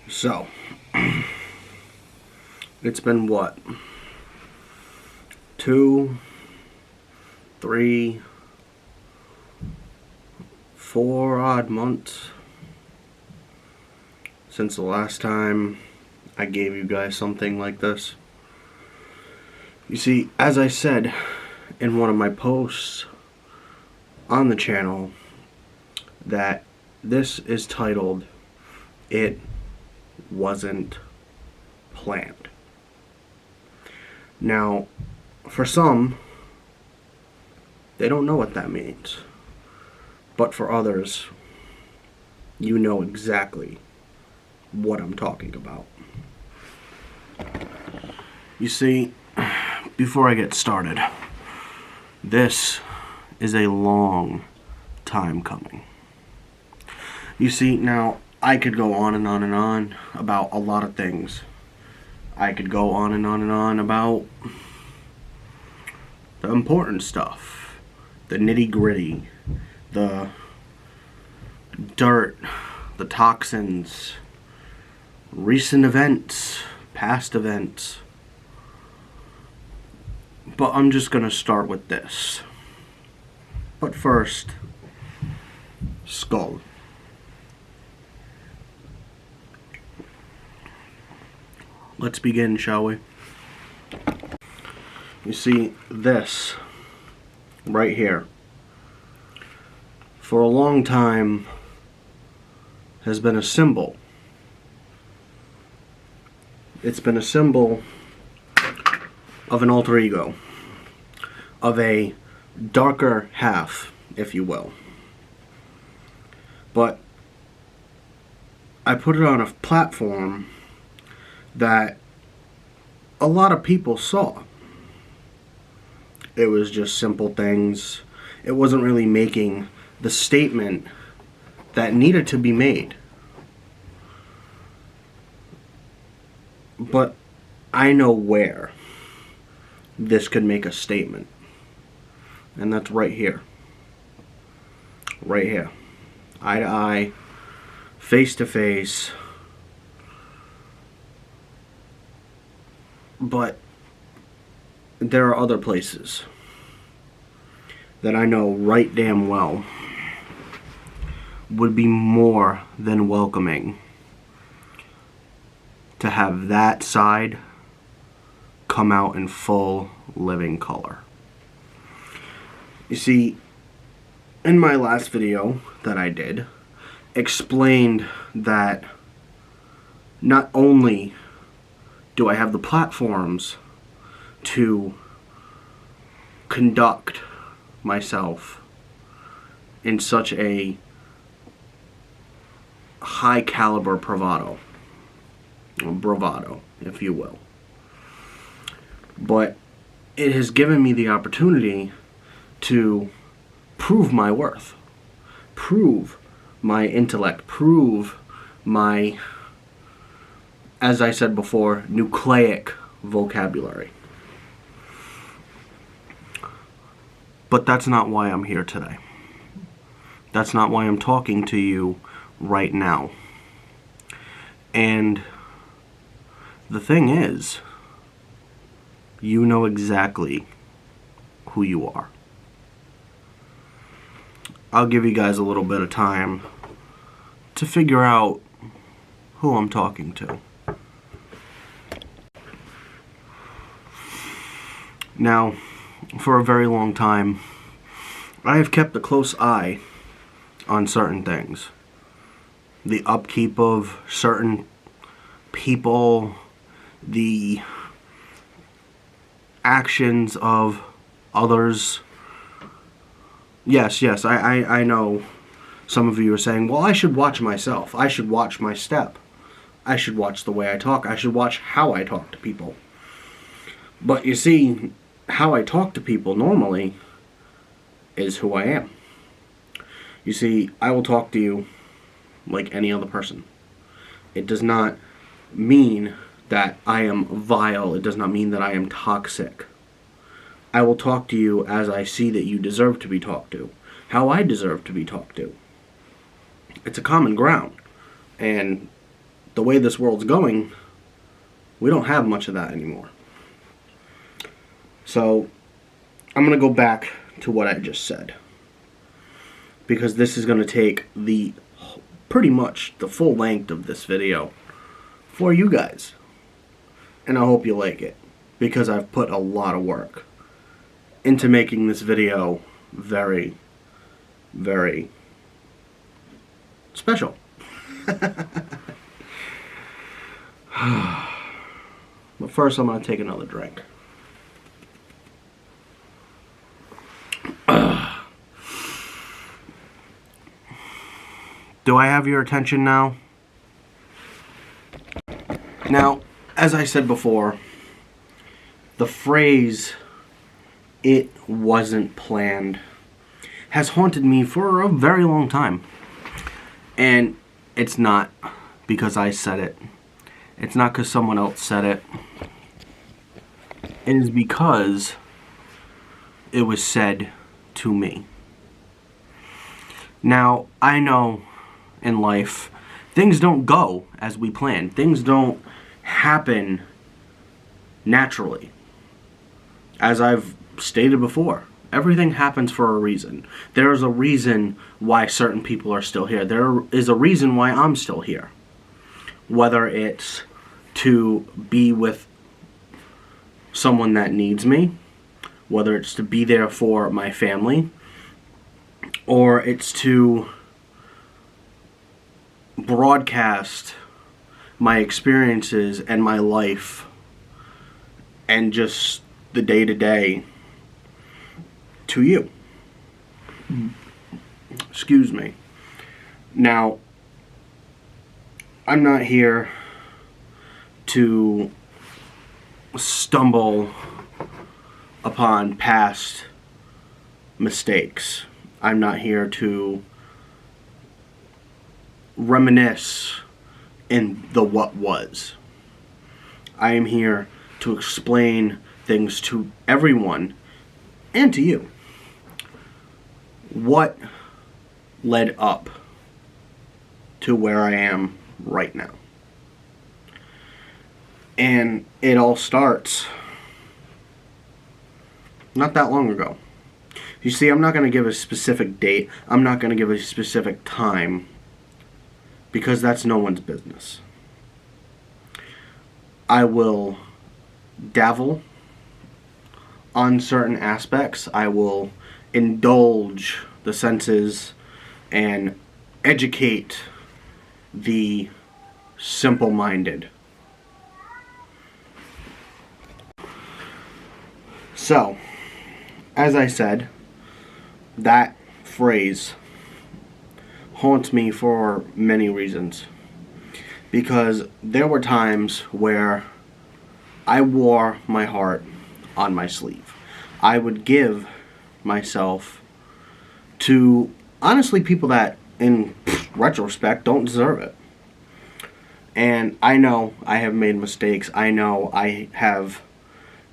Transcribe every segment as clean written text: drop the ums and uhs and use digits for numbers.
So, it's been what? 2, 3, 4 odd months since the last time I gave you guys something like this. You see, as I said in one of my posts on the channel, that this is titled, "It Wasn't Planned." Now, for some, they don't know what that means. But for others, you know exactly what I'm talking about. You see, before I get started, this is a long time coming. You see, now, I could go on and on and on about a lot of things. I could go on and on and on about the important stuff, the nitty-gritty, the dirt, the toxins, recent events, past events. But I'm just going to start with this. But first, skull. Let's begin, shall we? You see, this right here, for a long time, has been a symbol. It's been a symbol of an alter ego, of a darker half, if you will. But I put it on a platform that a lot of people saw. It was just simple things. It wasn't really making the statement that needed to be made. But I know where this could make a statement. And that's right here. Right here. Eye to eye, face to face. But there are other places that I know right damn well would be more than welcoming to have that side come out in full living color. You see, in my last video that I did, explained that not only do I have the platforms to conduct myself in such a high caliber bravado, if you will, but it has given me the opportunity to prove my worth, prove my intellect, prove my, as I said before, nucleic vocabulary. But that's not why I'm here today. That's not why I'm talking to you right now. And the thing is, you know exactly who you are. I'll give you guys a little bit of time to figure out who I'm talking to. Now, for a very long time, I have kept a close eye on certain things. The upkeep of certain people, the actions of others. Yes, I know some of you are saying, well, I should watch myself. I should watch my step. I should watch the way I talk. I should watch how I talk to people. But you see, how I talk to people normally is who I am. You see, I will talk to you like any other person. It does not mean that I am vile. It does not mean that I am toxic. I will talk to you as I see that you deserve to be talked to, how I deserve to be talked to. It's a common ground. And the way this world's going, we don't have much of that anymore. So I'm going to go back to what I just said, because this is going to take pretty much the full length of this video for you guys. And I hope you like it, because I've put a lot of work into making this video very, very special. But first I'm going to take another drink. Do I have your attention now? Now, as I said before, the phrase, "it wasn't planned," has haunted me for a very long time. And it's not because I said it. It's not because someone else said it. It is because it was said to me. Now, I know in life, things don't go as we plan. Things don't happen naturally. As I've stated before, everything happens for a reason. There is a reason why certain people are still here. There is a reason why I'm still here. Whether it's to be with someone that needs me, whether it's to be there for my family, or it's to broadcast my experiences and my life and just the day-to-day to you. Excuse me. Now, I'm not here to stumble upon past mistakes. I'm not here to reminisce in the what was. I am here to explain things to everyone and to you. What led up to where I am right now. And it all starts not that long ago. You see, I'm not going to give a specific date. I'm not going to give a specific time, because that's no one's business. I will dabble on certain aspects. I will indulge the senses and educate the simple-minded. So, as I said, that phrase haunts me for many reasons. Because there were times where I wore my heart on my sleeve. I would give myself to, honestly, people that, in retrospect, don't deserve it. And I know I have made mistakes. I know I have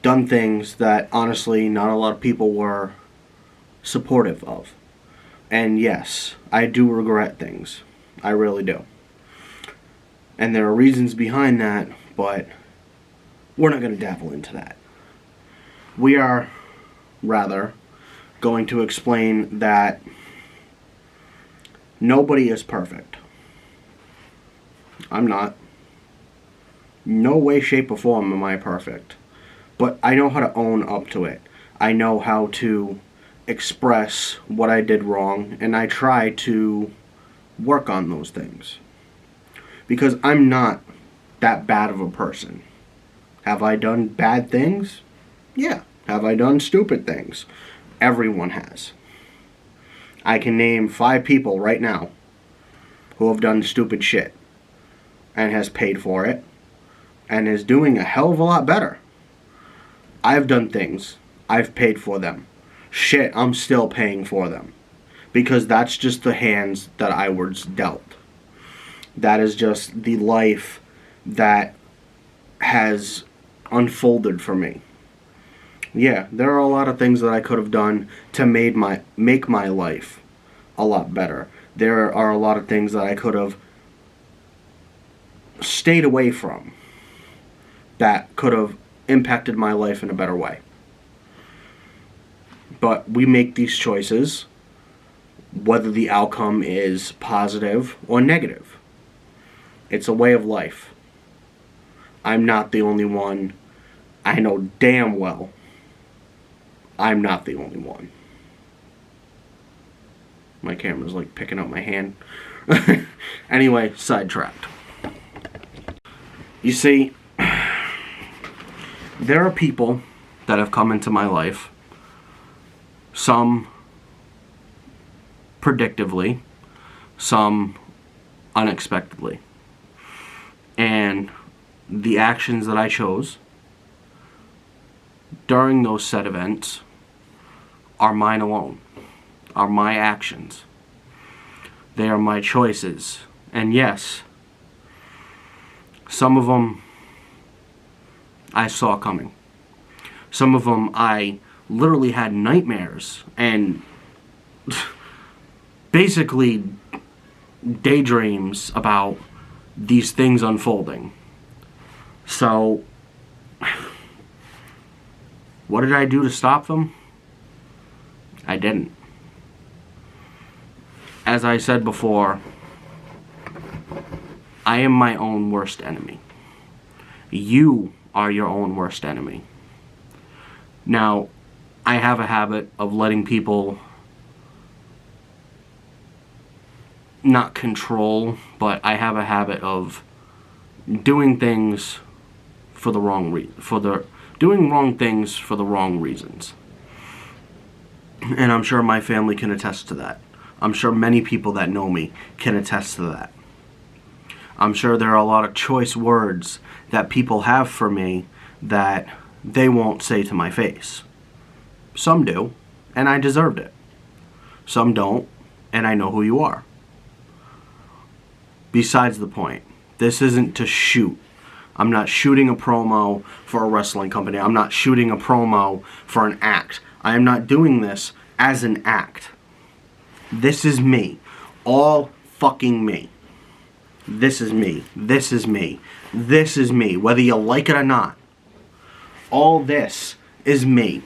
done things that, honestly, not a lot of people were supportive of. And yes, I do regret things. I really do. And there are reasons behind that, but we're not going to dabble into that. We are, rather, going to explain that nobody is perfect. I'm not. No way, shape, or form am I perfect. But I know how to own up to it. I know how to express what I did wrong, and I try to work on those things. Because I'm not that bad of a person. Have I done bad things? Yeah. Have I done stupid things? Everyone has. I can name 5 people right now who have done stupid shit and has paid for it and is doing a hell of a lot better. I've done things. I've paid for them. Shit, I'm still paying for them. Because that's just the hands that I was dealt. That is just the life that has unfolded for me. Yeah, there are a lot of things that I could have done to make my life a lot better. There are a lot of things that I could have stayed away from that could have impacted my life in a better way. But we make these choices, whether the outcome is positive or negative. It's a way of life. I'm not the only one. I know damn well I'm not the only one. My camera's like picking up my hand. Anyway, sidetracked. You see, there are people that have come into my life, some predictively, some unexpectedly. And the actions that I chose during those said events are mine alone, are my actions. They are my choices. And yes, some of them I saw coming. Some of them I literally had nightmares and basically daydreams about these things unfolding. So, what did I do to stop them? I didn't. As I said before, I am my own worst enemy. You are your own worst enemy. Now, I have a habit of letting people not control, but I have a habit of doing things for the wrong doing wrong things for the wrong reasons. And I'm sure my family can attest to that. I'm sure many people that know me can attest to that. I'm sure there are a lot of choice words that people have for me that they won't say to my face. Some do, and I deserved it. Some don't, and I know who you are. Besides the point, this isn't to shoot. I'm not shooting a promo for a wrestling company. I'm not shooting a promo for an act. I am not doing this as an act. This is me. All fucking me. This is me. This is me. This is me. Whether you like it or not. All this is me.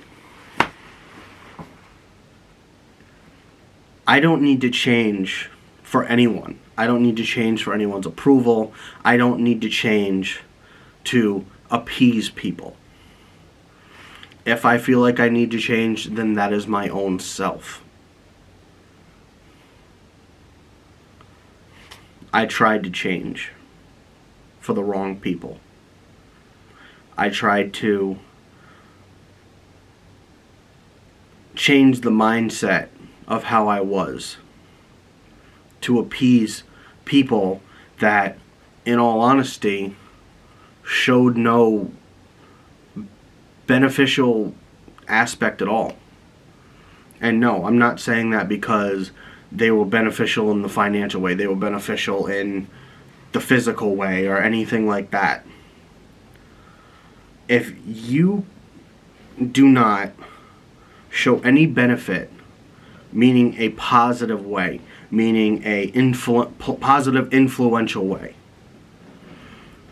I don't need to change for anyone. I don't need to change for anyone's approval. I don't need to change to appease people. If I feel like I need to change, then that is my own self. I tried to change for the wrong people. I tried to change the mindset of how I was to appease people that, in all honesty, showed no beneficial aspect at all. And no, I'm not saying that because they were beneficial in the financial way. They were beneficial in the physical way or anything like that. If you do not show any benefit, meaning a positive way, meaning a positive influential way,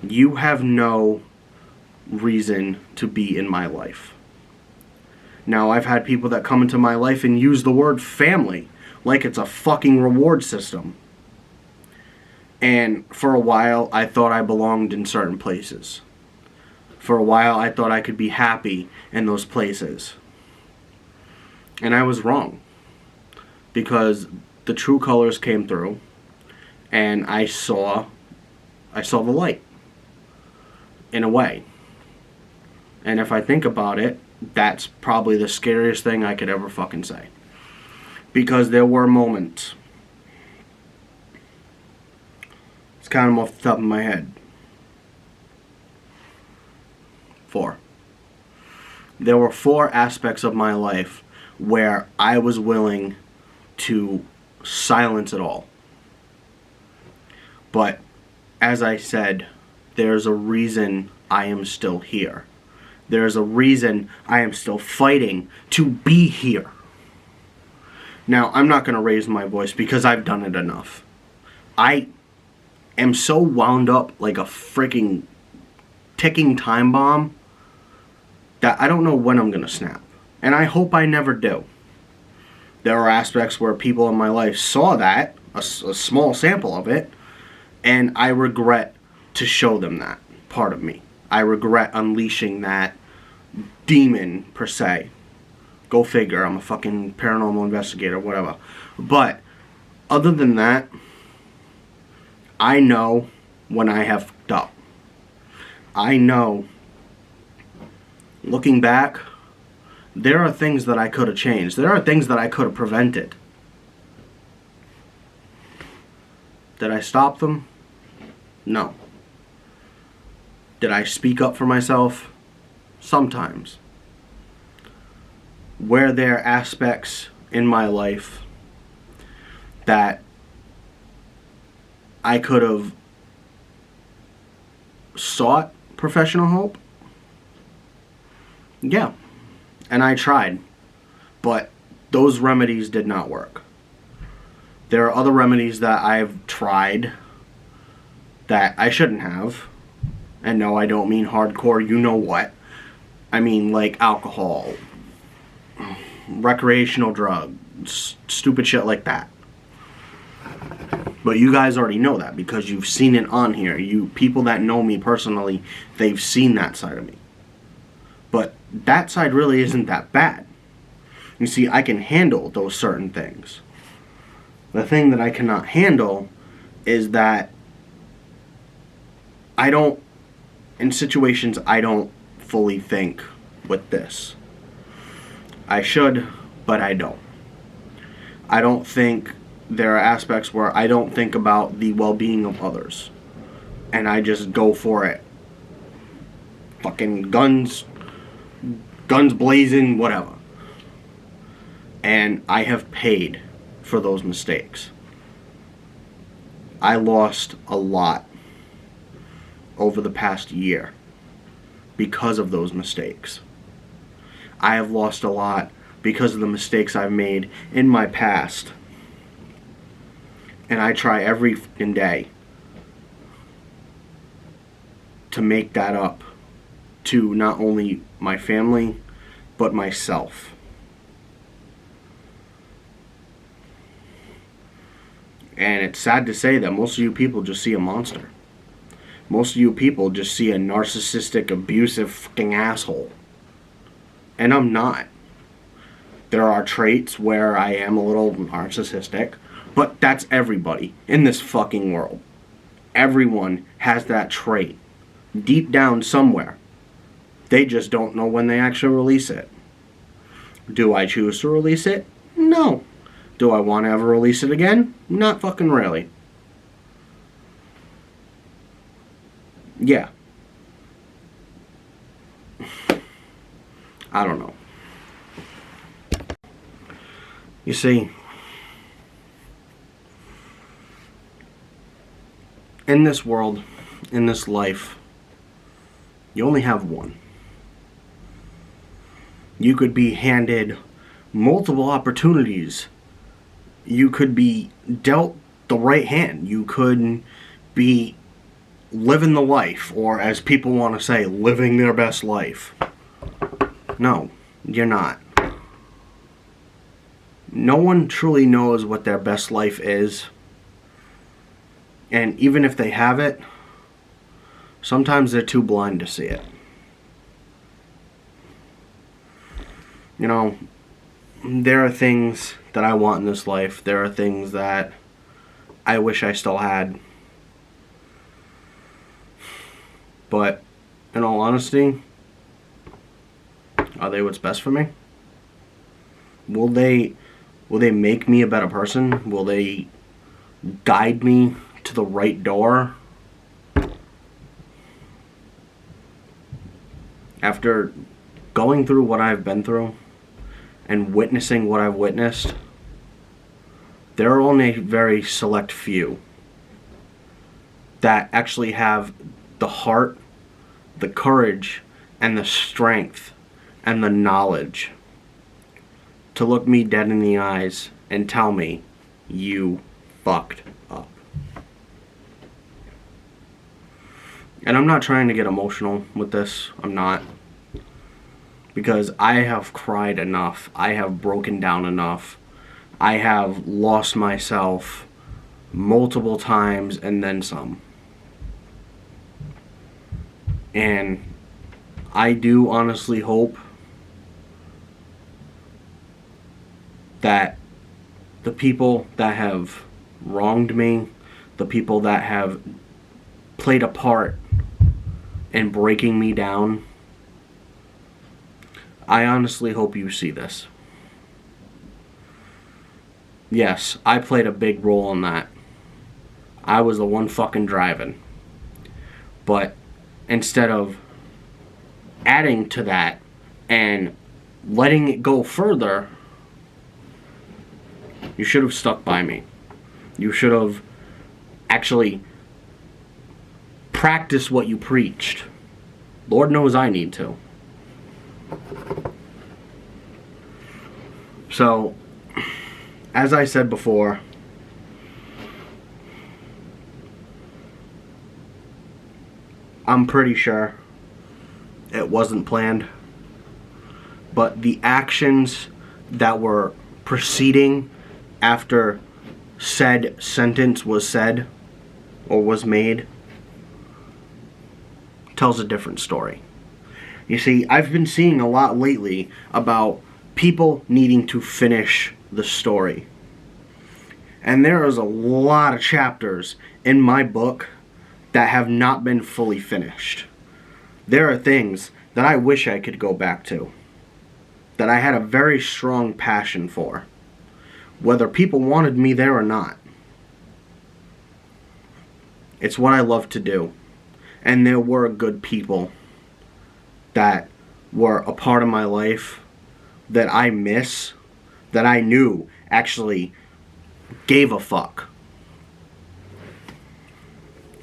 you have no reason to be in my life. Now, I've had people that come into my life and use the word family like it's a fucking reward system. And for a while, I thought I belonged in certain places. For a while, I thought I could be happy in those places. And I was wrong. Because the true colors came through, and I saw the light. In a way. And if I think about it, that's probably the scariest thing I could ever fucking say. Because there were moments. It's kind of off the top of my head. 4. There were 4 aspects of my life where I was willing to silence it all. But, as I said, there's a reason I am still here. There's a reason I am still fighting to be here. Now, I'm not going to raise my voice because I've done it enough. I am so wound up like a freaking ticking time bomb that I don't know when I'm going to snap. And I hope I never do. There are aspects where people in my life saw that, a small sample of it, and I regret to show them that part of me. I regret unleashing that demon, per se. Go figure, I'm a fucking paranormal investigator, whatever. But, other than that, I know when I have fucked up. I know, looking back, there are things that I could have changed. There are things that I could have prevented. Did I stop them? No. Did I speak up for myself? Sometimes. Were there aspects in my life that I could have sought professional help? Yeah. And I tried. But those remedies did not work. There are other remedies that I've tried that I shouldn't have. And no, I don't mean hardcore, you know what. I mean like alcohol, recreational drugs, stupid shit like that. But you guys already know that because you've seen it on here. You people that know me personally, they've seen that side of me. But that side really isn't that bad. You see, I can handle those certain things. The thing that I cannot handle is that I don't, in situations I don't fully think with this. I should, but I don't. I don't think, there are aspects where I don't think about the well-being of others. And I just go for it. Fucking guns blazing, whatever. And I have paid for those mistakes. I lost a lot over the past year because of those mistakes. I have lost a lot because of the mistakes I've made in my past. And I try every fucking day to make that up to not only my family, but myself. And it's sad to say that most of you people just see a monster. Most of you people just see a narcissistic, abusive fucking asshole. And I'm not. There are traits where I am a little narcissistic, but that's everybody in this fucking world. Everyone has that trait. Deep down somewhere. They just don't know when they actually release it. Do I choose to release it? No. Do I want to ever release it again? Not fucking really. Yeah. I don't know. You see, in this world, in this life, you only have one. You could be handed multiple opportunities. You could be dealt the right hand. You could be living the life, or as people want to say, living their best life. No, you're not. No one truly knows what their best life is. And even if they have it, sometimes they're too blind to see it. You know, there are things that I want in this life. There are things that I wish I still had. But, in all honesty, are they what's best for me? Will they make me a better person? Will they guide me to the right door? After going through what I've been through and witnessing what I've witnessed, there are only a very select few that actually have the heart, the courage, and the strength and the knowledge to look me dead in the eyes and tell me, you fucked up. And I'm not trying to get emotional with this. I'm not. Because I have cried enough. I have broken down enough. I have lost myself multiple times and then some. And I do honestly hope that the people that have wronged me, the people that have played a part in breaking me down, I honestly hope you see this. Yes, I played a big role in that. I was the one fucking driving. But instead of adding to that and letting it go further, you should have stuck by me. You should have actually practiced what you preached. Lord knows I need to. So, as I said before, I'm pretty sure it wasn't planned, but the actions that were proceeding after said sentence was said or was made tells a different story. You see, I've been seeing a lot lately about people needing to finish the story. And there is a lot of chapters in my book that have not been fully finished. There are things that I wish I could go back to, that I had a very strong passion for, whether people wanted me there or not. It's what I love to do. And there were good people that were a part of my life that I miss, that I knew actually gave a fuck.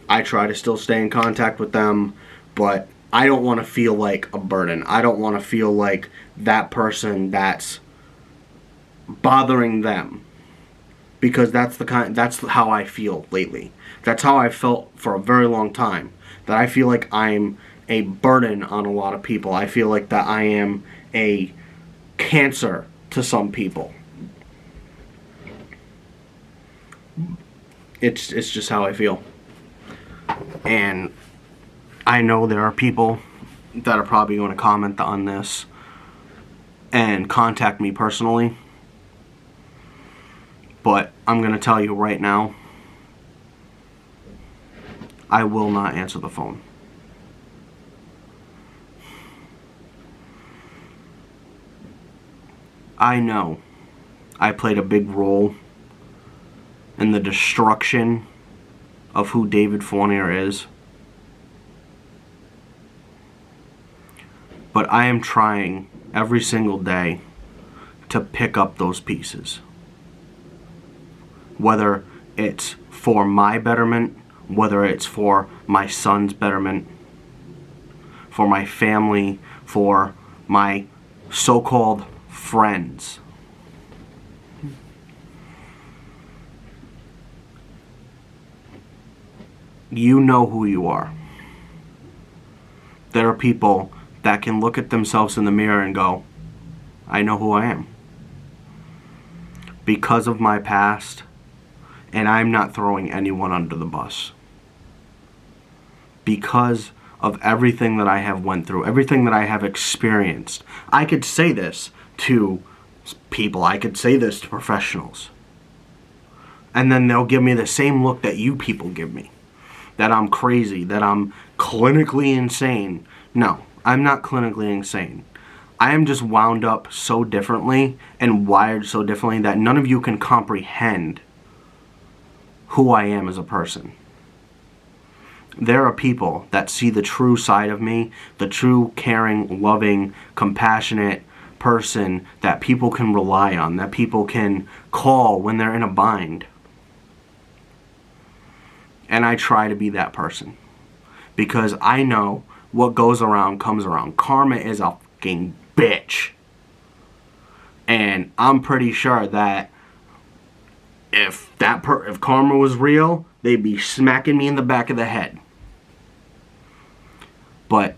I try to still stay in contact with them, but I don't want to feel like a burden. I don't want to feel like that person that's bothering them, because that's how I feel lately. That's how I felt for a very long time. That I feel like I'm a burden on a lot of people. I feel like that I am a cancer to some people. It's just how I feel. And I know there are people that are probably going to comment on this and contact me personally. But I'm going to tell you right now, I will not answer the phone. I know I played a big role in the destruction of who David Fournier is. But I am trying every single day to pick up those pieces. Whether it's for my betterment, whether it's for my son's betterment, for my family, for my so-called friends. You know who you are. There are people that can look at themselves in the mirror and go, I know who I am. Because of my past, and I'm not throwing anyone under the bus. Because of everything that I have went through, everything that I have experienced. I could say this to people, I could say this to professionals. And then they'll give me the same look that you people give me. That I'm crazy, that I'm clinically insane. No, I'm not clinically insane. I am just wound up so differently and wired so differently that none of you can comprehend who I am as a person. There are people that see the true side of me, the true caring, loving, compassionate person that people can rely on, that people can call when they're in a bind. And I try to be that person. Because I know what goes around comes around. Karma is a fucking bitch. And I'm pretty sure that if karma was real, they'd be smacking me in the back of the head. But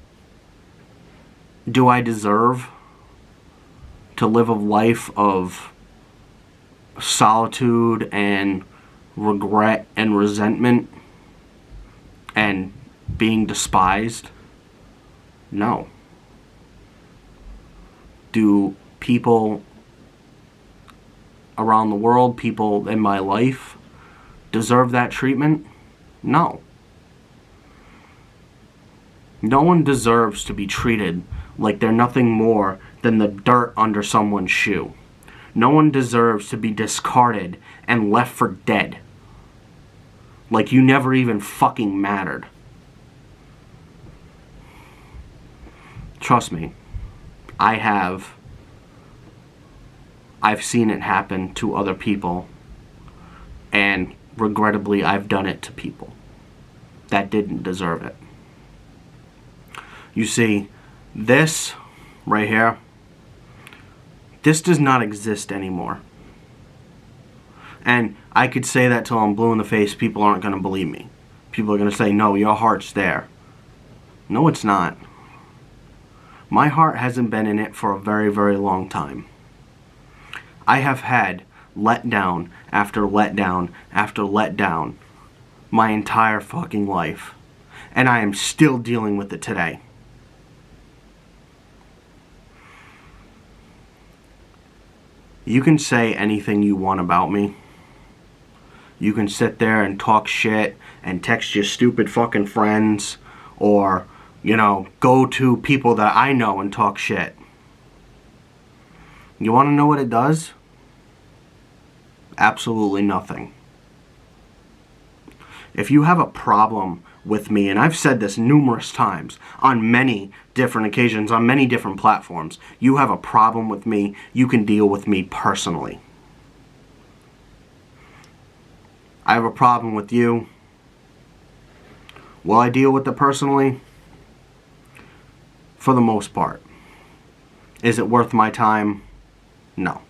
do I deserve to live a life of solitude and regret and resentment and being despised? No. Do people around the world, people in my life, deserve that treatment? No. No one deserves to be treated like they're nothing more than the dirt under someone's shoe. No one deserves to be discarded and left for dead. Like you never even fucking mattered. Trust me, I've seen it happen to other people, and regrettably I've done it to people that didn't deserve it. You see, this right here, this does not exist anymore. And I could say that till I'm blue in the face. People aren't going to believe me. People are going to say, no, your heart's there. No, it's not. My heart hasn't been in it for a very, very long time. I have had letdown after letdown after letdown my entire fucking life. And I am still dealing with it today. You can say anything you want about me. You can sit there and talk shit and text your stupid fucking friends, or, go to people that I know and talk shit. You want to know what it does? Absolutely nothing. If you have a problem with me, and I've said this numerous times on many different occasions, on many different platforms, you have a problem with me, you can deal with me personally. I have a problem with you. Will I deal with it personally? For the most part. Is it worth my time? No.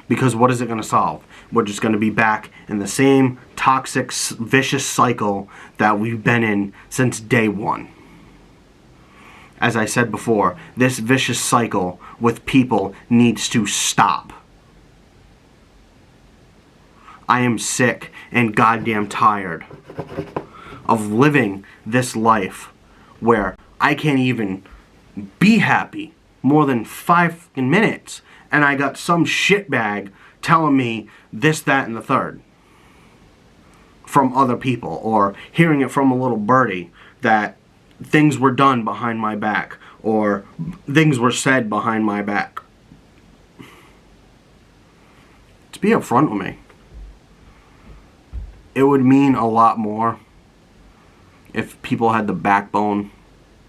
Because what is it going to solve? We're just going to be back in the same toxic, vicious cycle that we've been in since day one. As I said before, this vicious cycle with people needs to stop. I am sick and goddamn tired of living this life where I can't even be happy more than 5 minutes, and I got some shitbag telling me this, that, and the third from other people, or hearing it from a little birdie that things were done behind my back, or things were said behind my back. To be upfront with me, it would mean a lot more if people had the backbone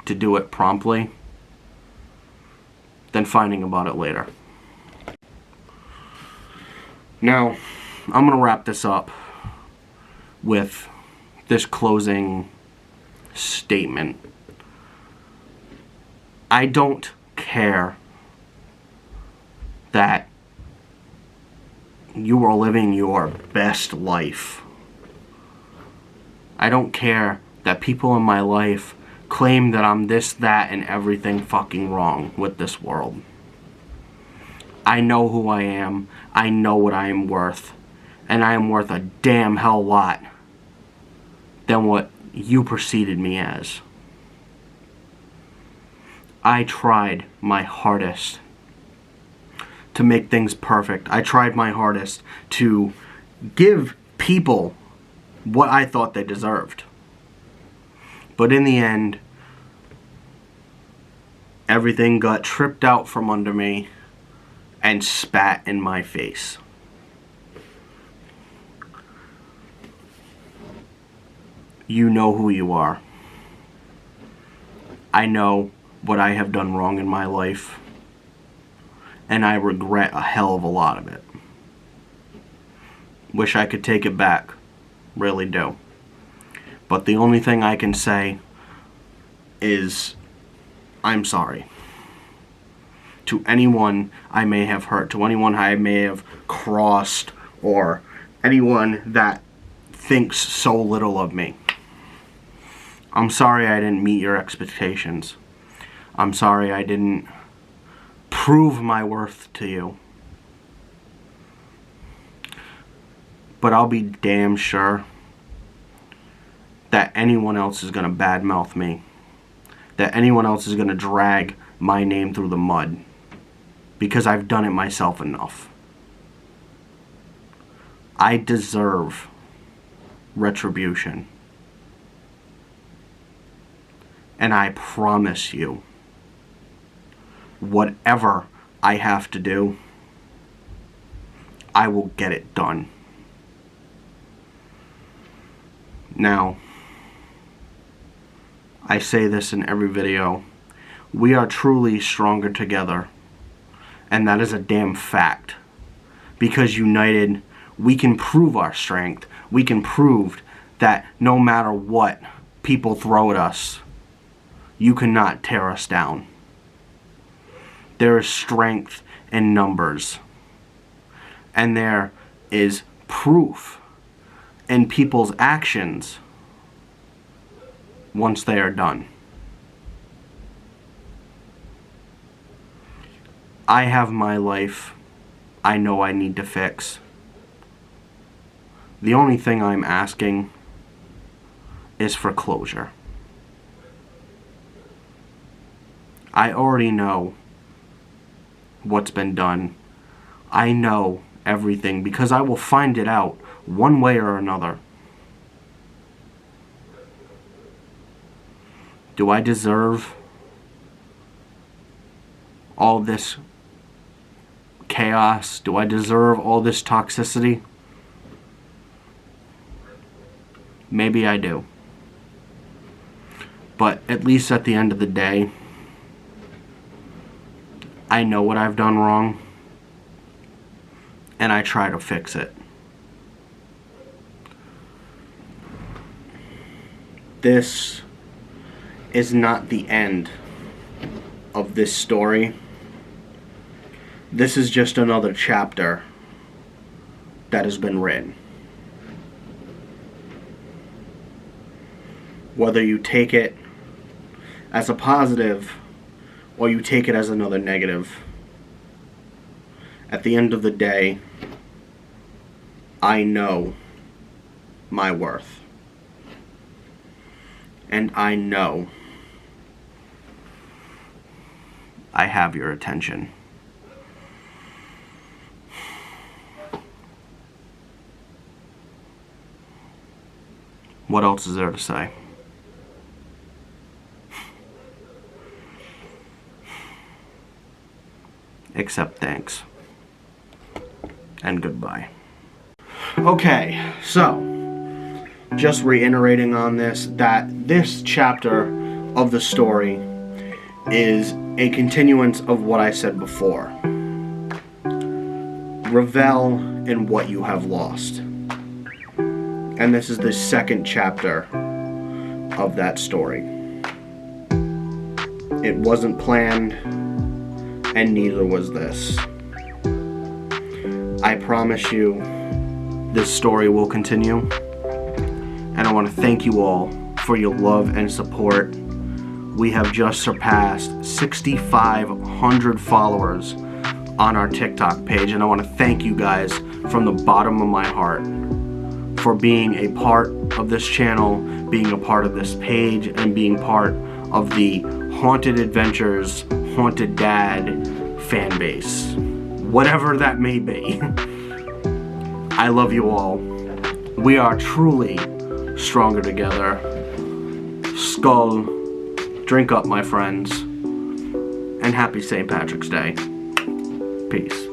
to do it promptly than finding about it later. Now, I'm going to wrap this up with this closing statement. I don't care that you are living your best life. I don't care that people in my life claim that I'm this, that, and everything fucking wrong with this world. I know who I am. I know what I am worth. And I am worth a damn hell lot than what you preceded me as. I tried my hardest to make things perfect. I tried my hardest to give people what I thought they deserved. But in the end, everything got tripped out from under me and spat in my face. You know who you are. I know what I have done wrong in my life, and I regret a hell of a lot of it. Wish I could take it back. Really do. But the only thing I can say is I'm sorry. To anyone I may have hurt, to anyone I may have crossed, or anyone that thinks so little of me. I'm sorry I didn't meet your expectations. I'm sorry I didn't prove my worth to you. But I'll be damn sure that anyone else is going to badmouth me. That anyone else is going to drag my name through the mud. Because I've done it myself enough. I deserve retribution. And I promise you, whatever I have to do, I will get it done. Now, I say this in every video, we are truly stronger together. And that is a damn fact. Because united, we can prove our strength. We can prove that no matter what people throw at us, you cannot tear us down. There is strength in numbers. And there is proof in people's actions once they are done. I have my life I know I need to fix. The only thing I'm asking is for closure. I already know what's been done. I know everything because I will find it out one way or another. Do I deserve all this chaos? Do I deserve all this toxicity? Maybe I do. But at least at the end of the day, I know what I've done wrong, and I try to fix it. This is not the end of this story. This is just another chapter that has been written. Whether you take it as a positive or you take it as another negative, at the end of the day, I know my worth. And I know I have your attention. What else is there to say? Except thanks. And goodbye. Okay, so, just reiterating on this, that this chapter of the story is a continuance of what I said before. Revel in what you have lost. And this is the second chapter of that story. It wasn't planned, and neither was this. I promise you, this story will continue. And I want to thank you all for your love and support. We have just surpassed 6,500 followers on our TikTok page. And I want to thank you guys from the bottom of my heart for being a part of this channel, being a part of this page, and being part of the Haunted Adventures, Haunted Dad fan base. Whatever that may be. I love you all. We are truly stronger together. Skull, drink up, my friends, and happy St. Patrick's Day. Peace.